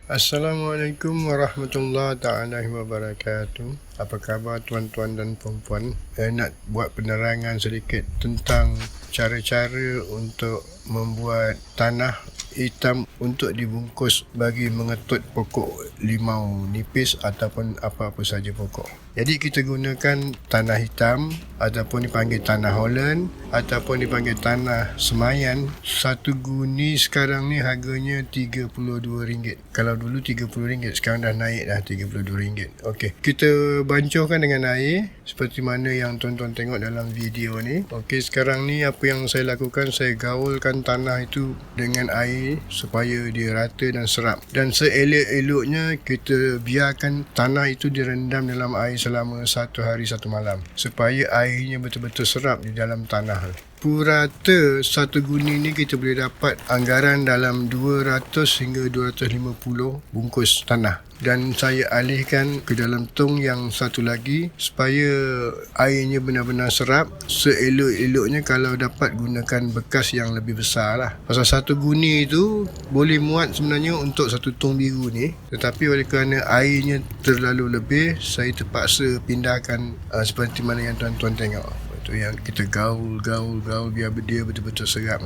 Assalamualaikum warahmatullahi taala wabarakatuh. Apa khabar tuan-tuan dan puan-puan? Nak buat penerangan sedikit tentang cara-cara untuk membuat tanah hitam untuk dibungkus bagi mengetut pokok limau nipis ataupun apa-apa saja pokok. Jadi kita gunakan tanah hitam ataupun dipanggil tanah Holland ataupun dipanggil tanah semayan. Satu guni sekarang ni harganya RM32. Kalau dulu RM30, sekarang dah naik dah RM32. Okey, kita bancuhkan dengan air seperti mana yang tuan-tuan tengok dalam video ni. Okey, sekarang ni apa yang saya lakukan, saya gaulkan tanah itu dengan air supaya dia rata dan serap. Dan seelok-eloknya kita biarkan tanah itu direndam dalam air selama 1 hari 1 malam supaya airnya betul-betul serap di dalam tanah. Purata satu guni ni kita boleh dapat anggaran dalam 200 hingga 250 bungkus tanah. Dan saya alihkan ke dalam tong yang satu lagi supaya airnya benar-benar serap. Seelok-eloknya kalau dapat gunakan bekas yang lebih besar lah. Pasal satu guni itu boleh muat sebenarnya untuk satu tong biru ni. Tetapi oleh kerana airnya terlalu lebih, saya terpaksa pindahkan seperti mana yang tuan-tuan tengok. Itu yang kita gaul biar dia betul-betul serap.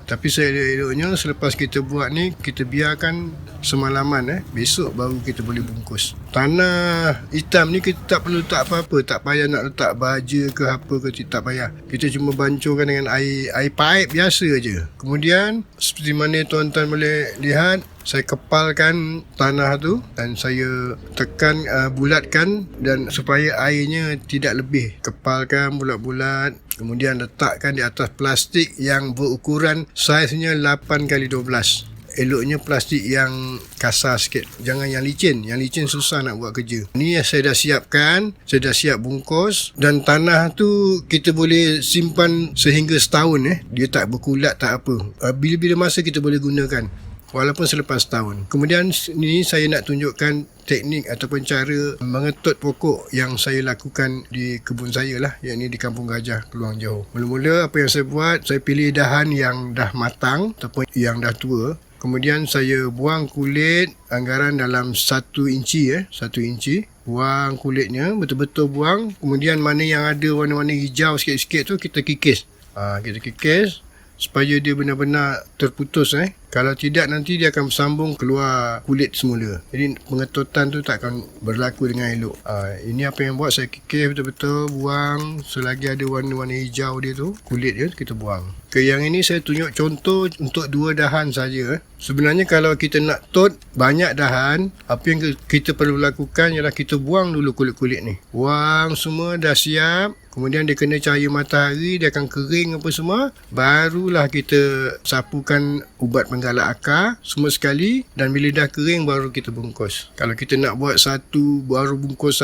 Tapi seelok-eloknya selepas kita buat ni, kita biarkan semalaman. Besok baru kita boleh bungkus. Tanah hitam ni kita tak perlu letak apa-apa, tak payah nak letak baja ke apa ke, tak payah. Kita cuma bancuhkan dengan air paip biasa je. Kemudian seperti mana tuan-tuan boleh lihat, saya kepalkan tanah tu dan saya tekan bulatkan dan supaya airnya tidak lebih. Kepalkan bulat-bulat, kemudian letakkan di atas plastik yang berukuran saiznya 8x12. Eloknya plastik yang kasar sikit, jangan yang licin. Yang licin susah nak buat kerja. Ni saya dah siapkan, saya dah siap bungkus. Dan tanah tu kita boleh simpan sehingga setahun. Dia tak berkulat, tak apa. Bila-bila masa kita boleh gunakan, walaupun selepas tahun. Kemudian ni saya nak tunjukkan teknik ataupun cara mengetut pokok yang saya lakukan di kebun saya lah, iaitu di Kampung Gajah, Keluang Johor. Mula-mula apa yang saya buat, saya pilih dahan yang dah matang ataupun yang dah tua. Kemudian saya buang kulit anggaran dalam 1 inci. 1 inci. Buang kulitnya, betul-betul buang. Kemudian mana yang ada warna-warna hijau sikit-sikit tu kita kikis. Kita kikis supaya dia benar-benar terputus. Kalau tidak, nanti dia akan bersambung keluar kulit semula. Jadi pengetutan tu tak akan berlaku dengan elok. Ini apa yang buat, saya kikis betul-betul, buang selagi ada warna-warna hijau dia tu, kulit dia kita buang. Yang ini saya tunjuk contoh untuk 2 dahan saja. Sebenarnya kalau kita nak tot banyak dahan, apa yang kita perlu lakukan ialah kita buang dulu kulit-kulit ni. Buang semua, dah siap. Kemudian dia kena cahaya matahari, dia akan kering apa semua. Barulah kita sapukan ubat penggalak akar semua sekali, dan bila dah kering baru kita bungkus. Kalau kita nak buat satu baru bungkus,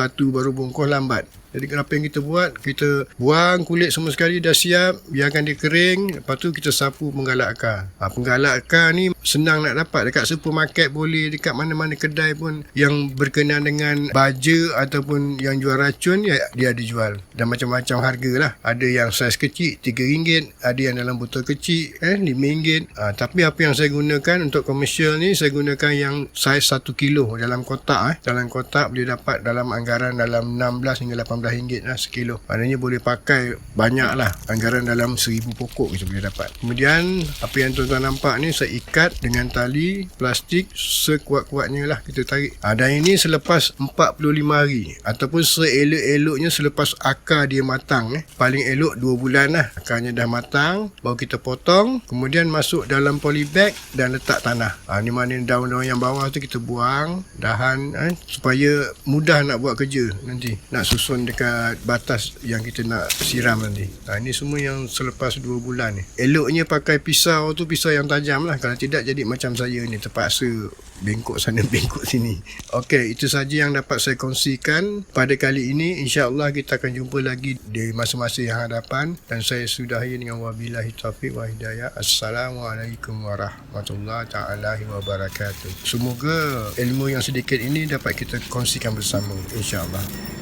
lambat. Jadi apa yang kita buat, kita buang kulit semua sekali, dah siap, biarkan dia kering, lepas tu kita sapu penggalak akar. Penggalak akar ni senang nak dapat, dekat supermarket boleh, dekat mana-mana kedai pun yang berkenaan dengan baja ataupun yang jual racun, dia ada jual. Dan macam-macam harga lah. Ada yang saiz kecil RM3, ada yang dalam botol kecil RM5. Tapi apa yang saya gunakan untuk komersial ni, saya gunakan yang saiz 1 kilo dalam kotak. Dalam kotak boleh dapat dalam anggaran dalam 16 hingga RM18 lah sekilo. Maknanya boleh pakai banyak lah. Anggaran dalam 1000 pokok kita boleh dapat. Kemudian apa yang tuan-tuan nampak ni, saya ikat dengan tali plastik sekuat-kuatnya lah kita tarik. Dan ini selepas 45 hari ataupun seelok-eloknya selepas akar dia matang. Paling elok 2 bulan lah. Akarnya dah matang, baru kita potong, kemudian masuk dalam polybag dan letak tanah. Ni mana daun-daun yang bawah tu kita buang, dahan supaya mudah nak buat kerja nanti. Nak susun dekat batas yang kita nak siram nanti. Ini semua yang selepas 2 bulan ni. Eloknya pakai pisau tu, pisau yang tajam lah. Kalau tidak jadi macam saya ni, terpaksa bengkok sana bengkok sini. Okey, itu saja yang dapat saya kongsikan pada kali ini. InsyaAllah kita akan jumpa lagi di masa-masa yang hadapan. Dan saya sudahi dengan wabillahi taufiq wa hidayah. Assalamualaikum warahmatullahi taala wabarakatuh. Semoga ilmu yang sedikit ini dapat kita kongsikan bersama, insyaAllah.